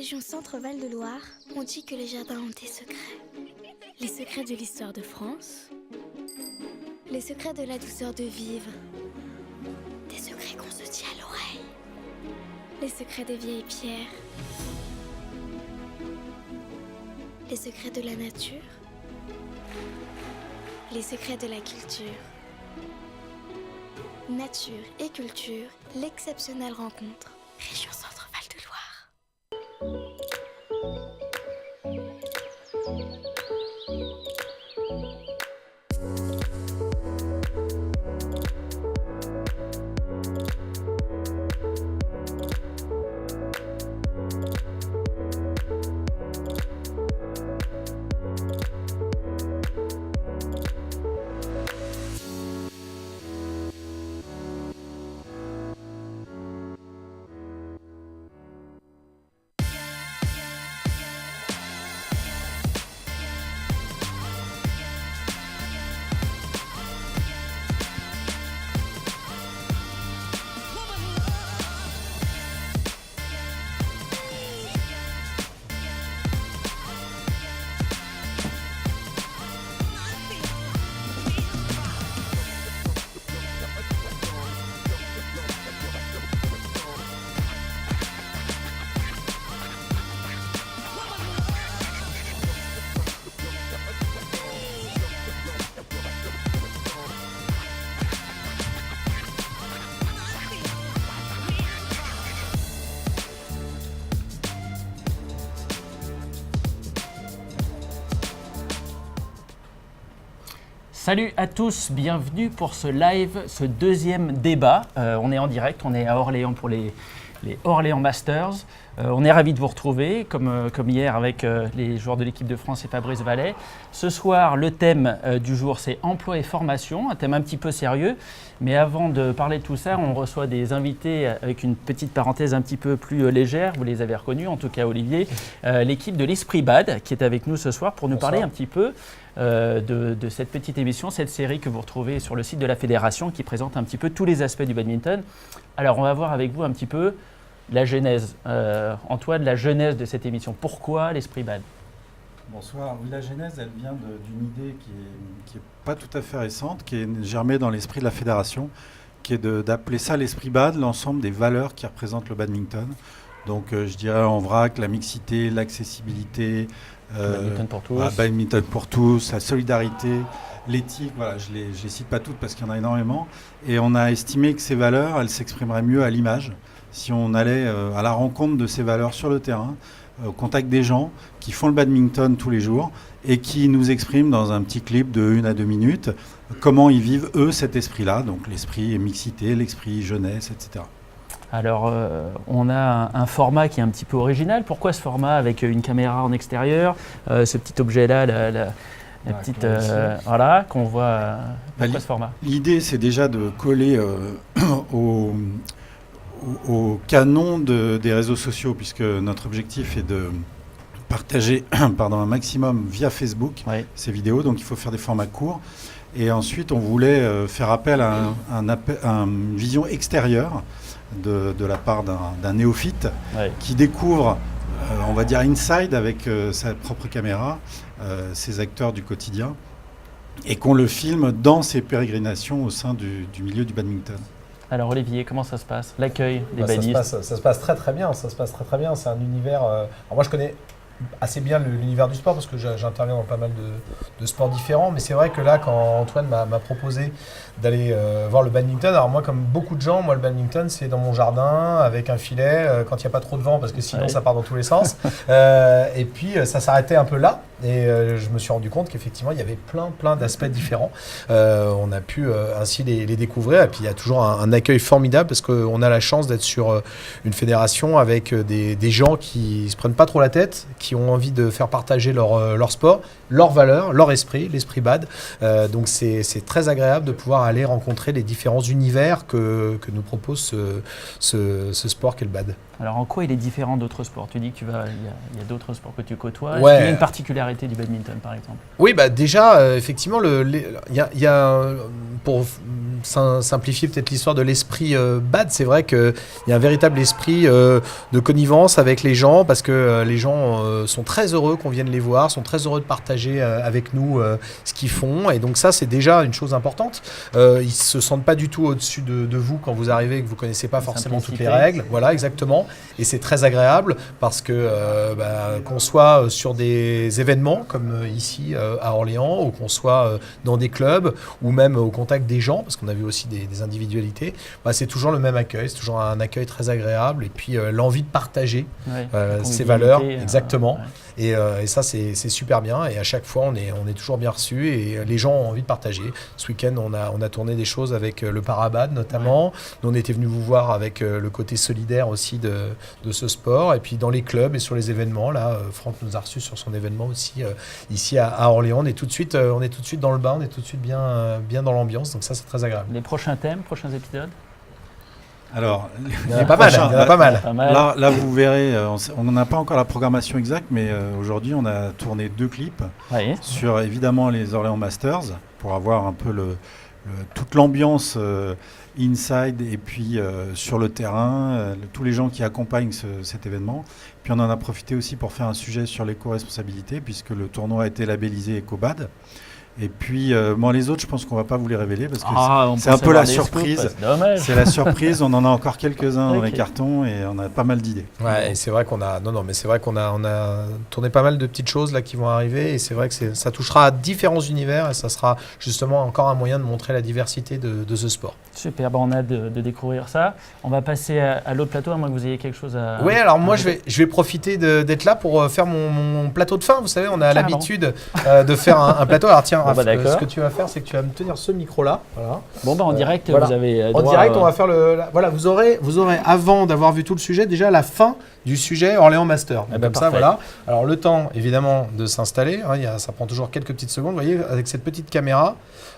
région Centre-Val de Loire, on dit que les jardins ont des secrets. Les secrets de l'histoire de France, les secrets de la douceur de vivre, des secrets qu'on se dit à l'oreille, les secrets des vieilles pierres, les secrets de la nature, les secrets de la culture. Nature et culture, l'exceptionnelle rencontre. Région Centre-Val de Loire. Salut à tous, bienvenue pour ce live, ce deuxième débat. On est en direct, on est à Orléans pour les Orléans Masters. On est ravis de vous retrouver, comme hier avec les joueurs de l'équipe de France et Fabrice Vallet. Ce soir, le thème du jour, c'est emploi et formation, un thème un petit peu sérieux. Mais avant de parler de tout ça, on reçoit des invités avec une petite parenthèse un petit peu plus légère. Vous les avez reconnus, en tout cas Olivier, l'équipe de l'Esprit Bad qui est avec nous ce soir pour nous parler un petit peu de cette petite émission, cette série que vous retrouvez sur le site de la Fédération qui présente un petit peu tous les aspects du badminton. Alors on va voir avec vous un petit peu la genèse. Antoine, la genèse de cette émission. Pourquoi l'Esprit Bad ? Bonsoir. Oui, la genèse, elle vient d'une idée qui est pas tout à fait récente, qui est germée dans l'esprit de la Fédération, qui est d'appeler ça l'Esprit Bad, l'ensemble des valeurs qui représentent le badminton. Donc je dirais en vrac la mixité, l'accessibilité, badminton pour tous, la solidarité, l'éthique, voilà, je les cite pas toutes parce qu'il y en a énormément. Et on a estimé que ces valeurs, elles s'exprimeraient mieux à l'image si on allait à la rencontre de ces valeurs sur le terrain, au contact des gens qui font le badminton tous les jours et qui nous expriment dans un petit clip de 1 à 2 minutes comment ils vivent eux cet esprit-là, donc l'esprit mixité, l'esprit jeunesse, etc. Alors, on a un format qui est un petit peu original. Pourquoi ce format avec une caméra en extérieur, ce petit objet-là, la petite, voilà, qu'on voit. Pourquoi ce format ? L'idée, c'est déjà de coller au canon des réseaux sociaux, puisque notre objectif est de partager un maximum via Facebook ces vidéos, donc il faut faire des formats courts. Et ensuite, on voulait faire appel à une vision extérieure de la part d'un néophyte qui découvre, on va dire inside avec sa propre caméra, ses acteurs du quotidien, et qu'on le filme dans ses pérégrinations au sein du milieu du badminton. Alors Olivier, comment ça se passe, l'accueil des badistes ? Ça se passe très très bien, c'est un univers... Alors moi je connais assez bien l'univers du sport parce que j'interviens dans pas mal de sports différents, mais c'est vrai que là quand Antoine m'a proposé d'aller voir le badminton, alors moi comme beaucoup de gens, moi le badminton c'est dans mon jardin avec un filet quand il n'y a pas trop de vent parce que sinon ça part dans tous les sens et puis ça s'arrêtait un peu là et je me suis rendu compte qu'effectivement il y avait plein d'aspects différents, on a pu ainsi les découvrir et puis il y a toujours un accueil formidable parce qu'on a la chance d'être sur une fédération avec des gens qui se prennent pas trop la tête, qui ont envie de faire partager leur sport, leurs valeurs, leur esprit, l'esprit bad. Donc c'est très agréable de pouvoir aller rencontrer les différents univers que nous propose ce sport qu'est le bad. Alors en quoi il est différent d'autres sports ? Tu dis qu'il y a d'autres sports que tu côtoies. Ouais. Est-ce qu'il y a une particularité du badminton par exemple ? Oui, bah déjà, effectivement, il y a pour simplifier peut-être l'histoire de l'esprit BAD. C'est vrai qu'il y a un véritable esprit de connivence avec les gens parce que les gens sont très heureux qu'on vienne les voir, sont très heureux de partager avec nous ce qu'ils font. Et donc ça, c'est déjà une chose importante. Ils se sentent pas du tout au-dessus de vous quand vous arrivez et que vous connaissez pas forcément toutes les règles. Voilà, exactement. Et c'est très agréable parce que qu'on soit sur des événements comme ici à Orléans ou qu'on soit dans des clubs ou même au contact des gens, parce qu'on a vu aussi des individualités, c'est toujours le même accueil, c'est toujours un accueil très agréable et puis l'envie de partager ces valeurs, exactement. Et ça, c'est super bien et à chaque fois, on est toujours bien reçus et les gens ont envie de partager. Ce week-end, on a tourné des choses avec le Parabad notamment. Nous, on était venus vous voir avec le côté solidaire aussi de ce sport et puis dans les clubs et sur les événements. Là, Franck nous a reçus sur son événement aussi ici à Orléans. On est tout de suite dans le bain, on est tout de suite bien dans l'ambiance. Donc ça, c'est très agréable. Les prochains thèmes, prochains épisodes? Alors, il y en a pas mal. Là, vous verrez, on n'en a pas encore la programmation exacte, mais aujourd'hui, on a tourné 2 clips sur évidemment les Orléans Masters pour avoir un peu toute l'ambiance inside et puis sur le terrain, tous les gens qui accompagnent cet événement. Puis on en a profité aussi pour faire un sujet sur l'éco-responsabilité puisque le tournoi a été labellisé EcoBad. Et puis, les autres, je pense qu'on ne va pas vous les révéler parce que c'est un peu la surprise. C'est la surprise. On en a encore quelques-uns dans les cartons et on a pas mal d'idées. Ouais, et c'est vrai qu'on a, on a tourné pas mal de petites choses là qui vont arriver et c'est vrai que ça touchera à différents univers et ça sera justement encore un moyen de montrer la diversité de ce sport. Super, on a hâte de découvrir ça. On va passer à l'autre plateau, à moins que vous ayez quelque chose à... Oui, alors moi je vais profiter d'être là pour faire mon plateau de fin. Vous savez, on a l'habitude de faire un plateau. Alors tiens, Raph, ce que tu vas faire, c'est que tu vas me tenir ce micro-là. Voilà. En direct, voilà. Vous avez droit... En direct, on va faire voilà, vous aurez, avant d'avoir vu tout le sujet, déjà la fin du sujet Orléans Master. Donc, comme ça, voilà. Alors le temps, évidemment, de s'installer. Ça prend toujours quelques petites secondes. Vous voyez, avec cette petite caméra,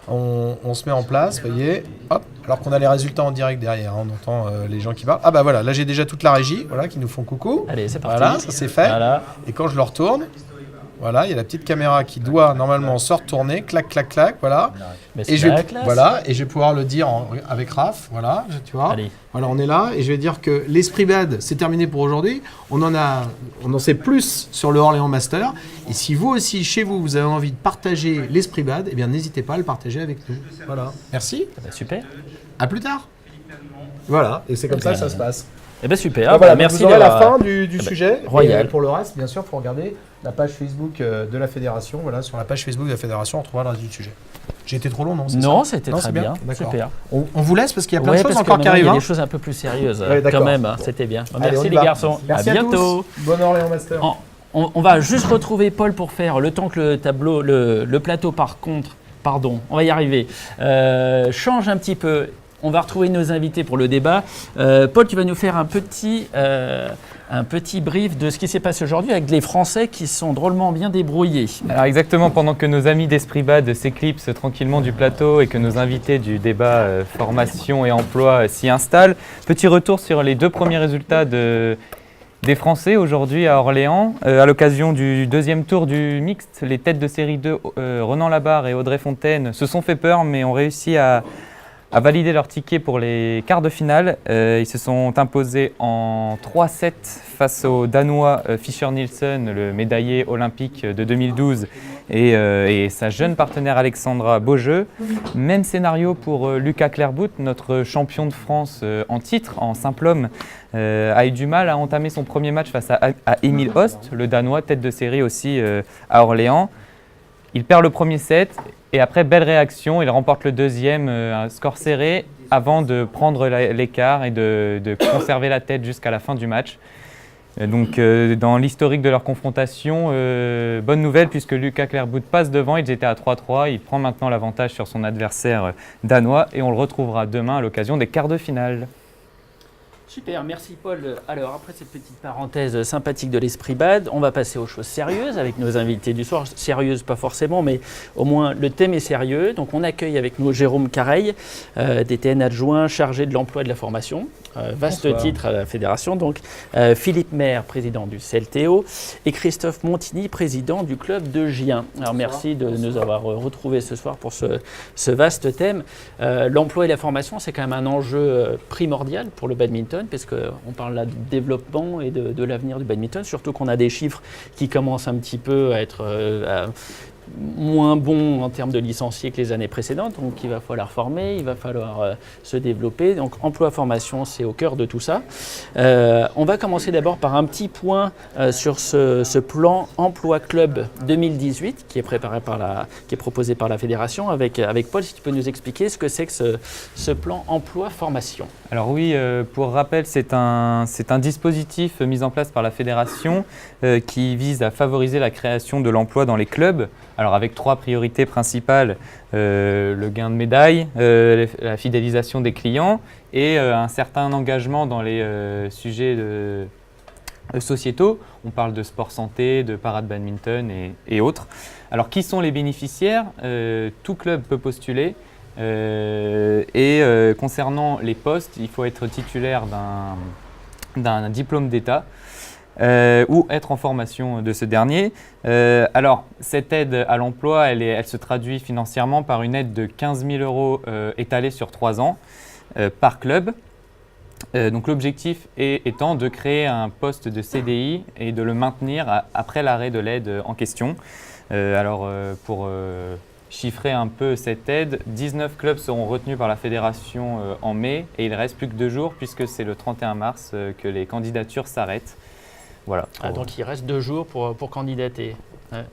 on se met en place, vous voyez, hop, alors qu'on a les résultats en direct derrière, on entend les gens qui parlent. Ah bah voilà, là j'ai déjà toute la régie, voilà, qui nous font coucou. Allez, c'est parti. Voilà, ça c'est fait. Voilà. Et quand je le retourne, voilà, il y a la petite caméra qui doit normalement se retourner, clac, clac, clac, voilà. Et je vais pouvoir le dire avec Raph, voilà, tu vois. Allez. Voilà, on est là et je vais dire que l'Esprit Bad, c'est terminé pour aujourd'hui. On en sait plus sur le Orléans Master. Et si vous aussi, chez vous, vous avez envie de partager l'Esprit Bad, eh bien, n'hésitez pas à le partager avec nous. Voilà. Merci. Super. À plus tard. Voilà, et c'est comme ça que ça se passe. Eh bien, super. Voilà, merci. Vous aurez la fin du sujet. Royal. Et pour le reste, bien sûr, il faut regarder la page Facebook de la Fédération. Voilà, sur la page Facebook de la Fédération, on trouvera le reste du sujet. J'ai été trop long, non? Non, c'était très bien. Super. On vous laisse parce qu'il y a plein de choses encore qui arrivent. Il y a des choses un peu plus sérieuses quand même. C'était bien. Merci les garçons. Merci à bientôt. Bon Orléans Master. On va juste retrouver Paul pour faire le temps que le tableau, le plateau on va y arriver, change un petit peu. On va retrouver nos invités pour le débat. Paul, tu vas nous faire un petit brief de ce qui s'est passé aujourd'hui avec les Français qui sont drôlement bien débrouillés. Alors exactement, pendant que nos amis d'Esprit Bad s'éclipsent tranquillement du plateau et que nos invités du débat formation et emploi s'y installent, petit retour sur les 2 premiers résultats des Français aujourd'hui à Orléans. À l'occasion du 2e tour du mixte, les têtes de série 2, Renan Labarre et Audrey Fontaine, se sont fait peur mais ont réussi à valider leur ticket pour les quarts de finale. Ils se sont imposés en 3-7 face au Danois Fischer-Nielsen, le médaillé olympique de 2012, et sa jeune partenaire Alexandra Beaujeu. Même scénario pour Lucas Clairbout, notre champion de France en titre, en simple homme, a eu du mal à entamer son premier match face à Emil Host, le Danois, tête de série aussi à Orléans. Il perd le premier set et après, belle réaction, il remporte le deuxième, un score serré, avant de prendre l'écart et de conserver la tête jusqu'à la fin du match. Donc dans l'historique de leur confrontation, bonne nouvelle puisque Lucas Clairbout passe devant, ils étaient à 3-3, il prend maintenant l'avantage sur son adversaire danois et on le retrouvera demain à l'occasion des quarts de finale. Super, merci Paul. Alors après cette petite parenthèse sympathique de l'Esprit Bad, on va passer aux choses sérieuses avec nos invités du soir. Sérieuses pas forcément, mais au moins le thème est sérieux. Donc on accueille avec nous Jérôme Careil, DTN adjoint chargé de l'emploi et de la formation. vaste Bonsoir. titre à la fédération. Donc, Philippe Maire, président du CLTO, et Christophe Montigny, président du club de Gien. Alors, merci de nous avoir retrouvés ce soir pour ce vaste thème. L'emploi et la formation, c'est quand même un enjeu primordial pour le badminton, parce qu'on parle là de développement et de l'avenir du badminton, surtout qu'on a des chiffres qui commencent un petit peu à être moins bons en termes de licenciés que les années précédentes. Donc il va falloir former, il va falloir se développer. Donc emploi-formation, c'est au cœur de tout ça. On va commencer d'abord par un petit point sur ce plan Emploi Club 2018 qui est proposé par la fédération. Avec Paul, si tu peux nous expliquer ce que c'est que ce plan Emploi-formation. Alors oui, pour rappel, c'est un dispositif mis en place par la fédération qui vise à favoriser la création de l'emploi dans les clubs. Alors avec 3 priorités principales, le gain de médaille, la fidélisation des clients et un certain engagement dans les sujets sociétaux. On parle de sport santé, de parade badminton et autres. Alors qui sont les bénéficiaires? Tout club peut postuler. Concernant les postes, il faut être titulaire d'un diplôme d'État ou être en formation de ce dernier. Alors, cette aide à l'emploi, elle se traduit financièrement par une aide de 15 000 € étalée sur 3 ans par club. Donc l'objectif étant de créer un poste de CDI et de le maintenir après l'arrêt de l'aide en question. Pour chiffrer un peu cette aide, 19 clubs seront retenus par la fédération en mai et il ne reste plus que 2 jours puisque c'est le 31 mars que les candidatures s'arrêtent. Voilà. Donc il reste 2 jours pour candidater.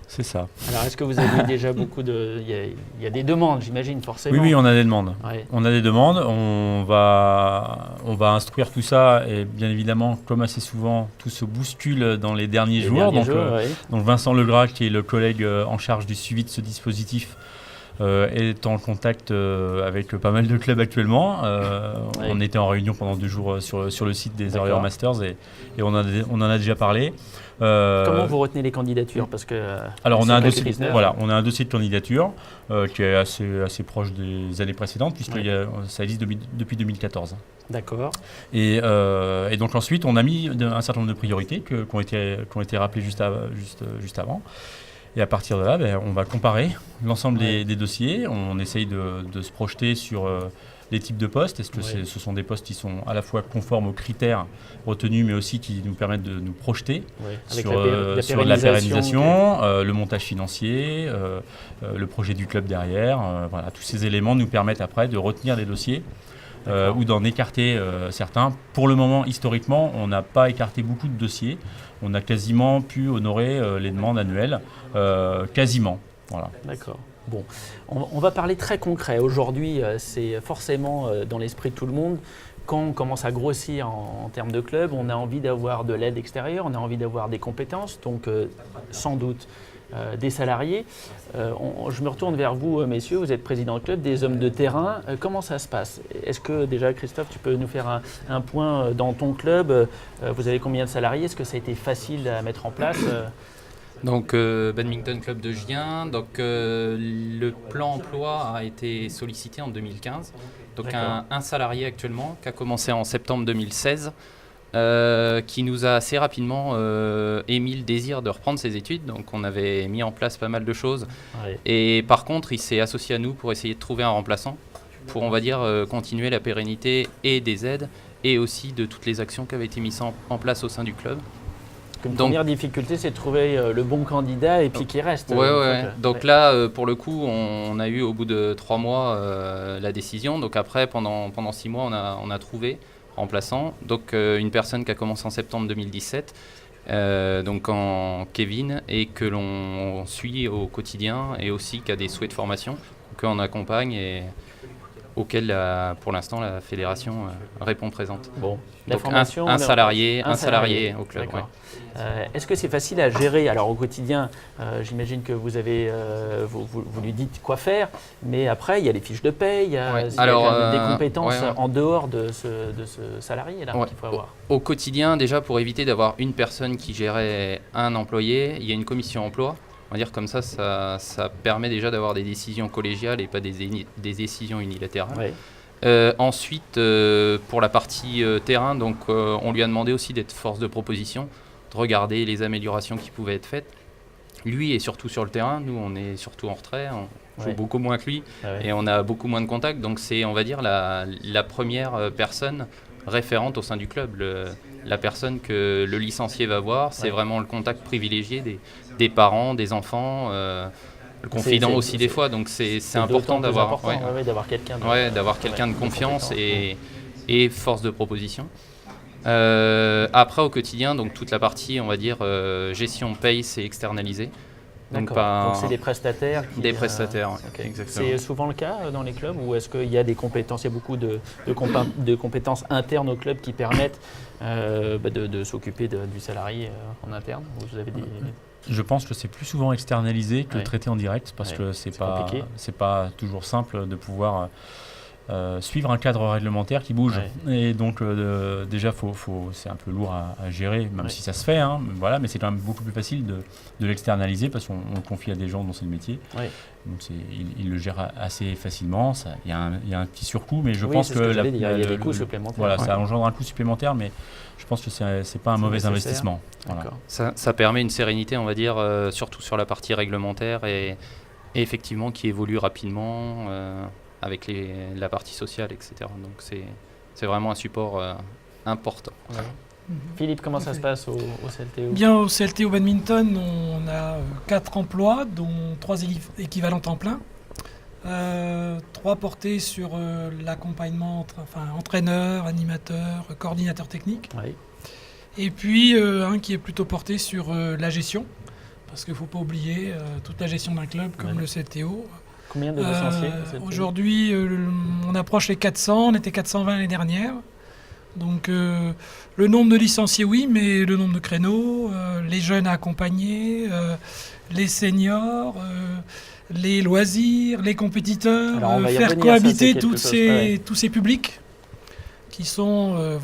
C'est ça. Alors est-ce que vous avez déjà beaucoup de... Il y a des demandes, j'imagine, forcément. Oui, on a des demandes. Ouais. On a des demandes, on va instruire tout ça et bien évidemment, comme assez souvent, tout se bouscule dans les derniers jours. Donc Vincent Legras, qui est le collègue en charge du suivi de ce dispositif, est en contact avec pas mal de clubs actuellement. On était en réunion pendant 2 jours sur le site des Early Masters et on en a déjà parlé. Comment vous retenez les candidatures? Parce que alors on a un dossier de candidature qui est assez proche des années précédentes puisque ça existe depuis 2014. D'accord. Et donc ensuite on a mis un certain nombre de priorités qui ont été rappelées juste avant. Et à partir de là, on va comparer l'ensemble des dossiers. On essaye de se projeter sur les types de postes. Est-ce que ce sont des postes qui sont à la fois conformes aux critères retenus, mais aussi qui nous permettent de nous projeter sur la pérennisation, le montage financier, le projet du club derrière. Voilà, tous ces éléments nous permettent après de retenir des dossiers ou d'en écarter certains. Pour le moment, historiquement, on n'a pas écarté beaucoup de dossiers. On a quasiment pu honorer les demandes annuelles, quasiment. Voilà. D'accord. Bon, on va parler très concret. Aujourd'hui, c'est forcément dans l'esprit de tout le monde. Quand on commence à grossir en termes de club, on a envie d'avoir de l'aide extérieure, on a envie d'avoir des compétences, donc sans doute des salariés. Je me retourne vers vous, messieurs, vous êtes président de club, des hommes de terrain. Comment ça se passe? Est-ce que déjà, Christophe, tu peux nous faire un point dans ton club? Vous avez combien de salariés? Est-ce que ça a été facile à mettre en place? Donc, Badminton Club de Gien. Donc, le plan emploi a été sollicité en 2015. Donc, un salarié actuellement qui a commencé en septembre 2016. Qui nous a assez rapidement émis le désir de reprendre ses études. Donc on avait mis en place pas mal de choses. Et par contre, il s'est associé à nous pour essayer de trouver un remplaçant pour, on va dire, continuer la pérennité et des aides et aussi de toutes les actions qui avaient été mises en place au sein du club. Une première difficulté, c'est de trouver le bon candidat et puis qu'il reste. Donc là, pour le coup, on a eu au bout de 3 mois la décision. Donc après, pendant 6 mois, on a trouvé remplaçant, donc une personne qui a commencé en septembre 2017, donc en Kevin, et que l'on suit au quotidien et aussi qui a des souhaits de formation qu'on accompagne et auquel pour l'instant la fédération répond présente. Bon, donc un salarié au club. Est-ce que c'est facile à gérer? Alors au quotidien, j'imagine que vous avez, vous lui dites quoi faire, mais après il y a les fiches de paye, il y a des compétences en dehors de ce salarié là qu'il faut avoir. Au quotidien, déjà pour éviter d'avoir une personne qui gérait un employé, il y a une commission emploi. On va dire comme ça permet déjà d'avoir des décisions collégiales et pas des décisions unilatérales. Ensuite, pour la partie terrain, donc, on lui a demandé aussi d'être force de proposition, de regarder les améliorations qui pouvaient être faites. Lui est surtout sur le terrain, nous on est surtout en retrait, on joue beaucoup moins que lui et on a beaucoup moins de contacts, donc c'est, on va dire, la première personne référente au sein du club. La personne que le licencié va voir, c'est vraiment le contact privilégié des parents, des enfants, le confident aussi des fois, donc c'est important d'avoir quelqu'un d'avoir quelqu'un de confiance et force de proposition. Après, au quotidien, donc toute la partie, on va dire, gestion paye, c'est externalisé. Donc c'est des prestataires Des prestataires, okay. Exactement. C'est souvent le cas dans les clubs, ou est-ce qu'il y a des compétences, il y a beaucoup de compétences internes au club qui permettent de s'occuper du salarié en interne? Vous avez des... Je pense que c'est plus souvent externalisé que traité en direct, parce que c'est pas toujours simple de pouvoir suivre un cadre réglementaire qui bouge. Et donc déjà c'est un peu lourd à gérer, même si ça se fait, hein, voilà, mais c'est quand même beaucoup plus facile de l'externaliser parce qu'on le confie à des gens dont c'est le métier. Donc il le gère assez facilement. Il y a un petit surcoût, mais je pense que il y a des coûts supplémentaires. Voilà, ça engendre un coût supplémentaire, mais je pense que c'est pas un mauvais investissement. Voilà. Ça permet une sérénité, on va dire, surtout sur la partie réglementaire et effectivement qui évolue rapidement avec la partie sociale, etc. Donc c'est vraiment un support important. Philippe, comment ça se passe au CLTO? Bien, au CLTO badminton, on a 4 emplois, dont 3 équivalents temps plein. 3 portés sur l'accompagnement, entraîneur, animateur, coordinateur technique. Et puis un qui est plutôt porté sur la gestion, parce qu'il ne faut pas oublier toute la gestion d'un club comme le CLTO. Combien de licenciés aujourd'hui, on approche les 400, on était 420 l'année dernière. Donc le nombre de licenciés, oui, mais le nombre de créneaux, les jeunes à accompagner, les seniors, les loisirs, les compétiteurs, faire cohabiter tous ces publics qui sont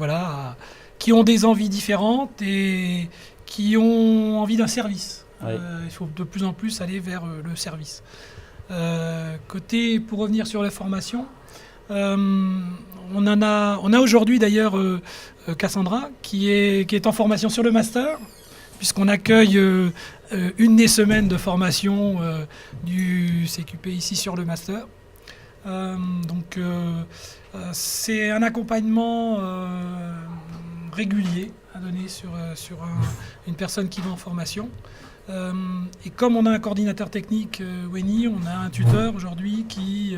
qui ont des envies différentes et qui ont envie d'un service. Il faut de plus en plus aller vers le service. Pour revenir sur la formation, on a aujourd'hui d'ailleurs Cassandra qui est en formation sur le master, puisqu'on accueille une des semaines de formation du CQP ici sur le master. Donc c'est un accompagnement régulier à donner sur une personne qui va en formation. Et comme on a un coordinateur technique, Weni, on a un tuteur aujourd'hui qui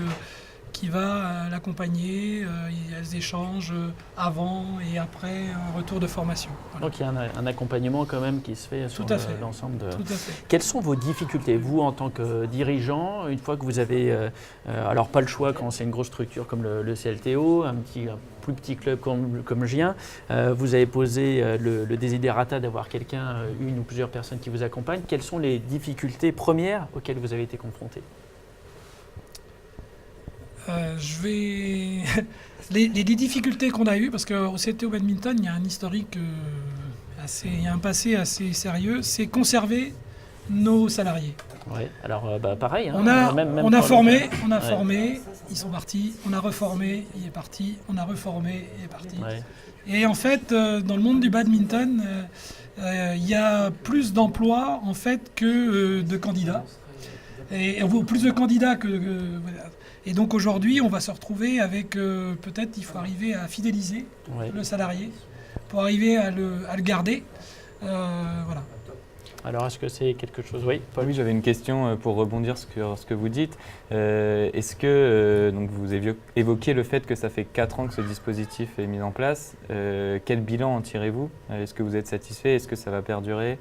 va l'accompagner. Il y a des échanges avant et après un retour de formation. Voilà. Donc il y a un accompagnement quand même qui se fait sur l'ensemble de... Tout à fait. Quelles sont vos difficultés, vous, en tant que dirigeant, une fois que vous avez, alors pas le choix quand c'est une grosse structure comme le CLTO, un plus petit club comme Gien, vous avez posé le desiderata d'avoir quelqu'un, une ou plusieurs personnes qui vous accompagnent. Quelles sont les difficultés premières auxquelles vous avez été confrontés? Les difficultés qu'on a eues, parce qu'au CLTO badminton, il y a un historique il y a un passé assez sérieux, c'est conserver nos salariés. Alors pareil. Hein, on a formé, ils sont partis, on a reformé, il est parti, on a reformé, il est parti. Et en fait, dans le monde du badminton, il y a plus d'emplois en fait que de candidats. Et plus de candidats que et donc aujourd'hui, on va se retrouver avec peut-être il faut arriver à fidéliser le salarié pour arriver à le garder. Voilà. Alors est-ce que c'est quelque chose? Oui, Paul. Oui, j'avais une question pour rebondir sur ce que vous dites. Est-ce que donc vous évoquez le fait que ça fait 4 ans que ce dispositif est mis en place. Quel bilan en tirez-vous? Est-ce que vous êtes satisfait? Est-ce que ça va perdurer?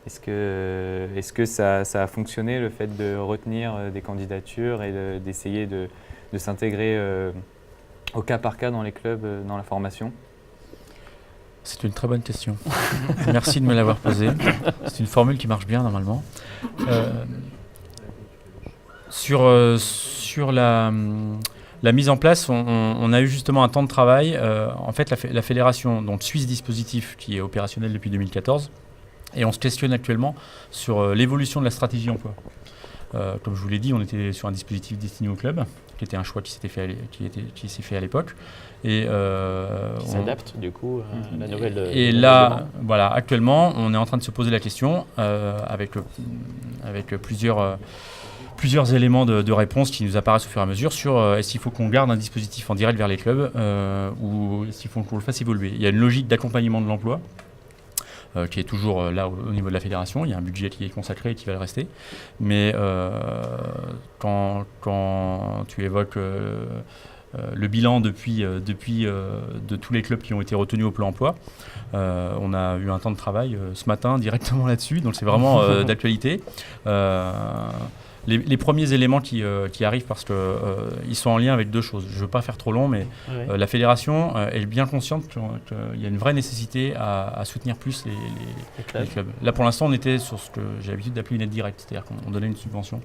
Est-ce que ça a fonctionné, le fait de retenir des candidatures et d'essayer de s'intégrer au cas par cas dans les clubs, dans la formation? C'est une très bonne question. Merci de me l'avoir posée. C'est une formule qui marche bien normalement. Sur la mise en place, on a eu justement un temps de travail. En fait, la fédération suit ce dispositif qui est opérationnel depuis 2014. Et on se questionne actuellement sur l'évolution de la stratégie emploi. Comme je vous l'ai dit, on était sur un dispositif destiné au club. qui était un choix qui s'est fait à l'époque. Et Qui s'adapte du coup à la nouvelle. Et là, voilà, actuellement, on est en train de se poser la question avec plusieurs éléments de réponse qui nous apparaissent au fur et à mesure sur est-ce qu'il faut qu'on garde un dispositif en direct vers les clubs ou est-ce qu'il faut qu'on le fasse évoluer. Il y a une logique d'accompagnement de l'emploi qui est toujours là au niveau de la fédération. Il y a un budget qui est consacré et qui va le rester. Mais quand tu évoques le bilan depuis de tous les clubs qui ont été retenus au plan emploi, on a eu un temps de travail ce matin directement là-dessus, donc c'est vraiment d'actualité. Les premiers éléments qui arrivent, parce qu'ils sont en lien avec deux choses. Je ne veux pas faire trop long, mais la fédération est bien consciente qu'il y a une vraie nécessité à soutenir plus les clubs. Là, pour l'instant, on était sur ce que j'ai l'habitude d'appeler une aide directe, c'est-à-dire qu'on donnait une subvention.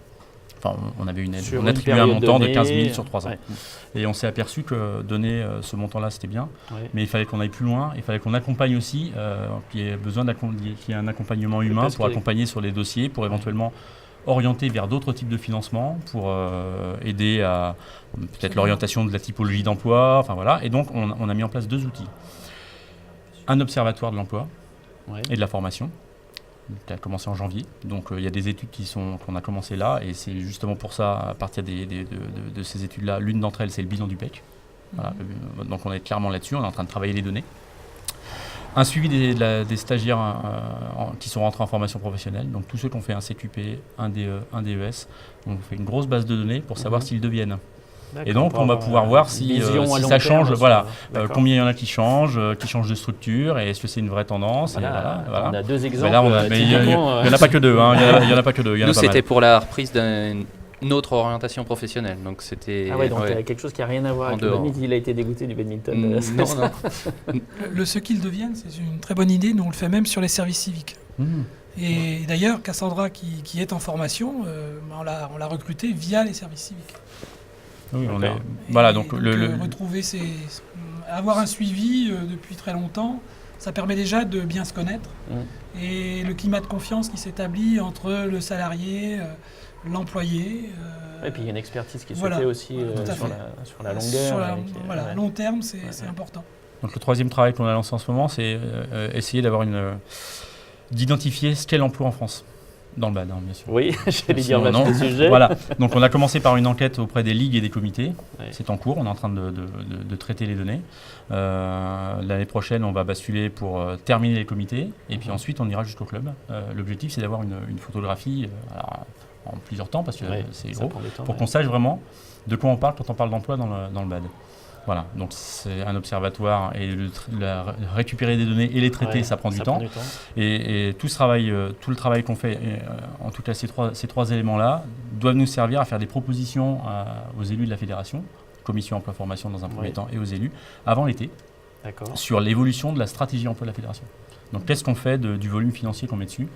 Enfin, on avait une aide, on attribuait un montant de 15 000 sur 3 ans. Ouais. Et on s'est aperçu que donner ce montant-là, c'était bien, mais il fallait qu'on aille plus loin, il fallait qu'on accompagne aussi, qu'il y ait besoin qu'il y ait un accompagnement humain pour accompagner sur les dossiers, pour éventuellement orienter vers d'autres types de financement, pour aider à peut-être l'orientation de la typologie d'emploi, enfin voilà. Et donc, on a mis en place 2 outils. Un observatoire de l'emploi et de la formation, qui a commencé en janvier. Donc il y a des études qu'on a commencé là, et c'est justement pour ça, à partir de ces études-là, l'une d'entre elles, c'est le bilan du PEC. Voilà. Donc on est clairement là-dessus, on est en train de travailler les données. Un suivi des stagiaires qui sont rentrés en formation professionnelle, donc tous ceux qui ont fait un CQP, un DE, un DES, on fait une grosse base de données pour savoir s'ils deviennent. Et donc, on va pouvoir voir si ça change, voilà, combien il y en a qui changent de structure, et est-ce que c'est une vraie tendance. Voilà. On a 2 exemples. Mais il n'y en a pas que 2. Il y en a pas que 2. Nous, c'était pour la reprise d'une autre orientation professionnelle. Donc, c'était. Ah ouais, donc quelque chose qui n'a rien à voir avec le badminton. Il a été dégoûté du badminton. Non. Ce qu'ils deviennent, c'est une très bonne idée. Nous, on le fait même sur les services civiques. Et d'ailleurs, Cassandra, qui est en formation, on l'a recrutée via les services civiques. Oui, voilà, donc retrouver avoir un suivi depuis très longtemps, ça permet déjà de bien se connaître. Et le climat de confiance qui s'établit entre le salarié, l'employé. Et puis il y a une expertise qui se fait aussi sur la longueur. À long terme, c'est important. Donc le troisième travail qu'on a lancé en ce moment, c'est essayer d'identifier ce qu'est l'emploi en France. Dans le BAD, bien sûr. Oui, j'allais dire le sujet. Voilà. Donc on a commencé par une enquête auprès des ligues et des comités. C'est en cours, on est en train de traiter les données. L'année prochaine, on va basculer pour terminer les comités. Et puis ensuite, on ira jusqu'au club. L'objectif, c'est d'avoir une photographie en plusieurs temps, parce que c'est gros, pour qu'on sache vraiment de quoi on parle quand on parle d'emploi dans le BAD. Voilà, donc c'est un observatoire, et récupérer des données et les traiter, ça prend du temps. Et tout le travail qu'on fait, en tout cas ces trois éléments-là, doivent nous servir à faire des propositions aux élus de la fédération, commission emploi-formation dans un premier temps, et aux élus, avant l'été, sur l'évolution de la stratégie emploi de la fédération. Donc qu'est-ce qu'on fait du volume financier qu'on met dessus,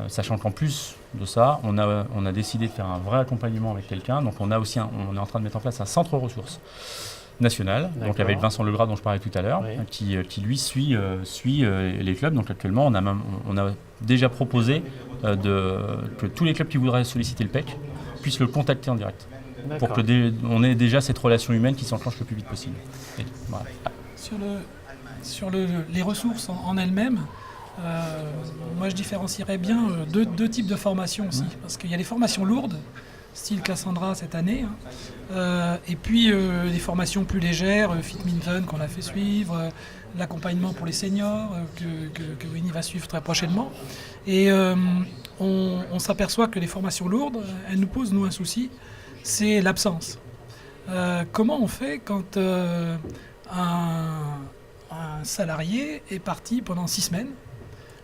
sachant qu'en plus de ça, on a décidé de faire un vrai accompagnement avec quelqu'un. Donc on est en train de mettre en place un centre ressources national, donc avec Vincent Legras dont je parlais tout à l'heure, qui lui suit les clubs. Donc actuellement, on a déjà proposé que tous les clubs qui voudraient solliciter le PEC puissent le contacter en direct, pour qu'on ait déjà cette relation humaine qui s'enclenche le plus vite possible. Et, voilà. Sur les ressources en elles-mêmes, moi je différencierais bien deux types de formations aussi, parce qu'il y a les formations lourdes, style Cassandra cette année, et puis des formations plus légères, Fitminton qu'on a fait suivre, l'accompagnement pour les seniors que Winnie va suivre très prochainement. Et on s'aperçoit que les formations lourdes, elles nous posent nous un souci, c'est l'absence. Comment on fait quand un salarié est parti pendant 6 semaines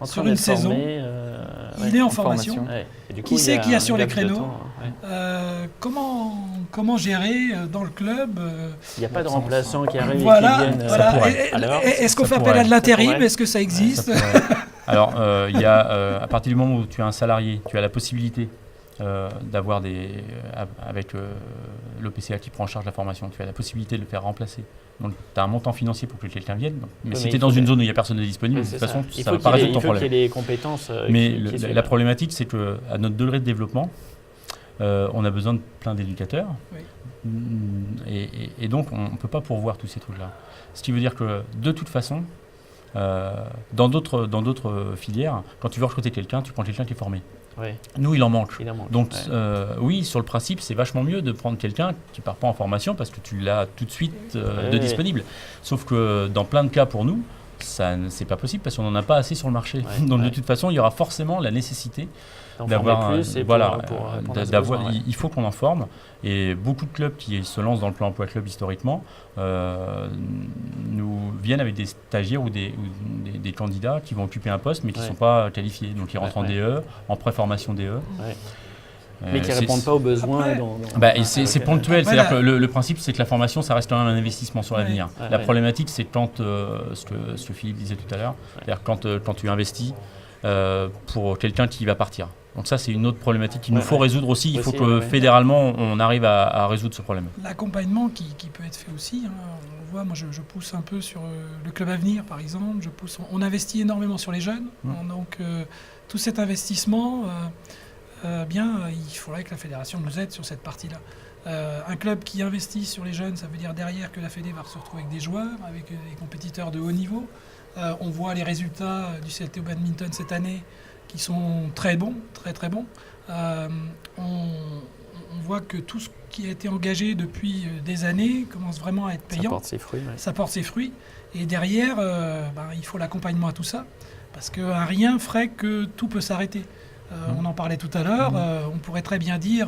sur une saison, il est en formation. Qui c'est qui assure les créneaux? Comment gérer dans le club? Il n'y a pas de remplaçant qui arrive et qui vienne. Est-ce qu'on fait appel à de l'intérim? Est-ce que ça existe? Alors, il y a, à partir du moment où tu as un salarié, tu as la possibilité d'avoir avec l'OPCA qui prend en charge la formation, tu as la possibilité de le faire remplacer. Donc tu as un montant financier pour que quelqu'un vienne. Mais si tu es dans une zone où il n'y a personne de disponible, de toute façon, ça ne va pas résoudre ton problème. Il faut qu'il y ait les compétences. Mais la problématique, c'est qu'à notre degré de développement, on a besoin de plein d'éducateurs. Oui. Et donc, on ne peut pas pourvoir tous ces trucs-là. Ce qui veut dire que, de toute façon, dans d'autres filières, quand tu veux recruter quelqu'un, tu prends quelqu'un qui est formé. Ouais. Nous, il en manque. Donc, ouais. oui, sur le principe, c'est vachement mieux de prendre quelqu'un qui ne part pas en formation parce que tu l'as tout de suite de disponible. Sauf que dans plein de cas pour nous, c'est pas possible parce qu'on n'en a pas assez sur le marché. Ouais, Donc, de toute façon, il y aura forcément la nécessité d'avoir plus et il faut qu'on en forme. Et beaucoup de clubs qui se lancent dans le plan emploi club historiquement nous viennent avec des stagiaires ou des candidats qui vont occuper un poste mais qui ne sont pas qualifiés. Donc ils rentrent en DE, en préformation DE. Mais qui ne répondent pas aux besoins. C'est ponctuel. C'est-à-dire que le principe, c'est que la formation, ça reste quand même un investissement sur l'avenir. La problématique, c'est quand, ce que Philippe disait tout à l'heure, c'est-à-dire quand tu investis pour quelqu'un qui va partir. Donc ça, c'est une autre problématique qu'il nous faut résoudre aussi. Il faut que fédéralement, on arrive à résoudre ce problème. L'accompagnement qui peut être fait aussi, hein, on voit, moi je pousse un peu sur le club Avenir par exemple, on investit énormément sur les jeunes, donc tout cet investissement, il faudrait que la fédération nous aide sur cette partie-là. Un club qui investit sur les jeunes, ça veut dire derrière que la fédé va se retrouver avec des joueurs, avec des compétiteurs de haut niveau. On voit les résultats du CLT au badminton cette année qui sont très bons, très très bons. On voit que tout ce qui a été engagé depuis des années commence vraiment à être payant. Ça porte ses fruits. Ouais. Ça porte ses fruits. Et derrière, il faut l'accompagnement à tout ça. Parce qu'un rien ferait que tout peut s'arrêter. On en parlait tout à l'heure. On pourrait très bien dire,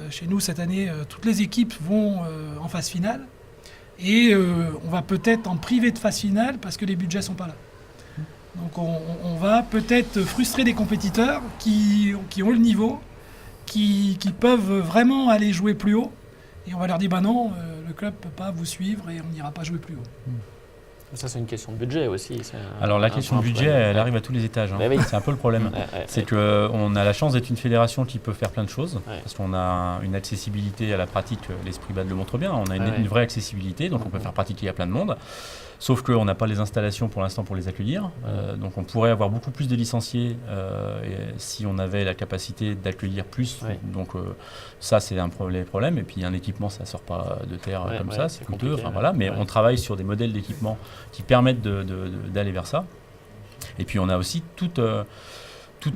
chez nous cette année, toutes les équipes vont en phase finale. Et on va peut-être en priver de phase finale parce que les budgets ne sont pas là. Donc on va peut-être frustrer des compétiteurs qui ont le niveau, qui peuvent vraiment aller jouer plus haut. Et on va leur dire, non, le club ne peut pas vous suivre et on n'ira pas jouer plus haut. Ça, c'est une question de budget aussi. Alors la question de budget, elle arrive à tous les étages. Hein. Oui. C'est un peu le problème. C'est qu'on a la chance d'être une fédération qui peut faire plein de choses, parce qu'on a une accessibilité à la pratique, l'Esprit Bad le montre bien, on a une vraie accessibilité, donc on peut faire pratiquer à plein de monde. Sauf qu'on n'a pas les installations pour l'instant pour les accueillir. Donc on pourrait avoir beaucoup plus de licenciés si on avait la capacité d'accueillir plus. Donc ça, c'est un problème. Et puis un équipement, ça ne sort pas de terre comme ça, c'est coûteux. Mais on travaille sur des modèles d'équipement qui permettent d'aller vers ça. Et puis on a aussi toute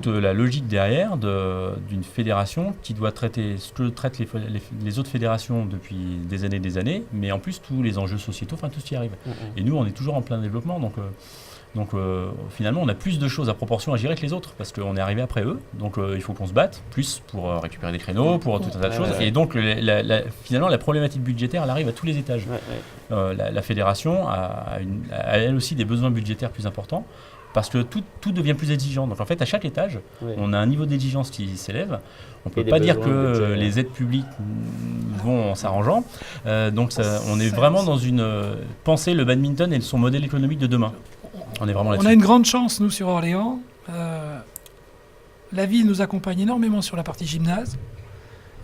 la logique derrière d'une fédération qui doit traiter ce que traitent les autres fédérations depuis des années, mais en plus tous les enjeux sociétaux, tout ce qui arrive. Et nous, on est toujours en plein développement, donc finalement, on a plus de choses à proportion à gérer que les autres, parce qu'on est arrivé après eux, donc il faut qu'on se batte plus pour récupérer des créneaux, pour tout un tas de choses. Et donc finalement, la problématique budgétaire, elle arrive à tous les étages. La fédération a elle aussi des besoins budgétaires plus importants, parce que tout devient plus exigeant. Donc en fait, à chaque étage, on a un niveau d'exigence qui s'élève. On ne peut pas dire que les aides publiques vont en s'arrangeant. Donc on est vraiment dans une penser le badminton et son modèle économique de demain. On est vraiment là-dessus. On a une grande chance, nous, sur Orléans. La ville nous accompagne énormément sur la partie gymnase.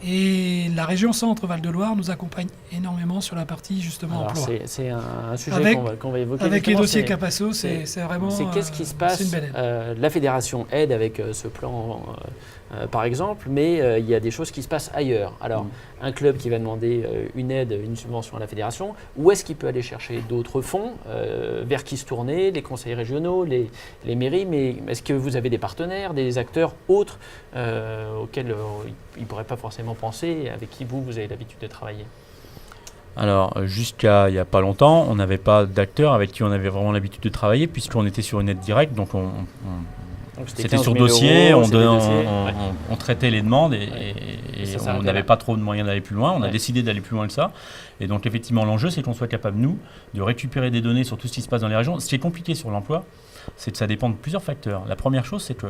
Et la région Centre Val-de-Loire nous accompagne énormément sur la partie justement emploi. C'est un sujet qu'on va évoquer. Avec les dossiers Capasso, c'est vraiment. C'est qu'est-ce qui se passe. La fédération aide avec ce plan, par exemple, mais il y a des choses qui se passent ailleurs. Alors, un club qui va demander une aide, une subvention à la fédération, où est-ce qu'il peut aller chercher d'autres fonds, vers qui se tourner, les conseils régionaux, les mairies, mais est-ce que vous avez des partenaires, des acteurs autres auxquels ils ne pourraient pas forcément penser, avec qui vous avez l'habitude de travailler? Alors, jusqu'à il n'y a pas longtemps, on n'avait pas d'acteurs avec qui on avait vraiment l'habitude de travailler, puisqu'on était sur une aide directe, donc c'était sur dossier, on traitait les demandes et on n'avait pas trop de moyens d'aller plus loin. On a décidé d'aller plus loin que ça. Et donc, effectivement, l'enjeu, c'est qu'on soit capable, nous, de récupérer des données sur tout ce qui se passe dans les régions. Ce qui est compliqué sur l'emploi, c'est que ça dépend de plusieurs facteurs. La première chose, c'est que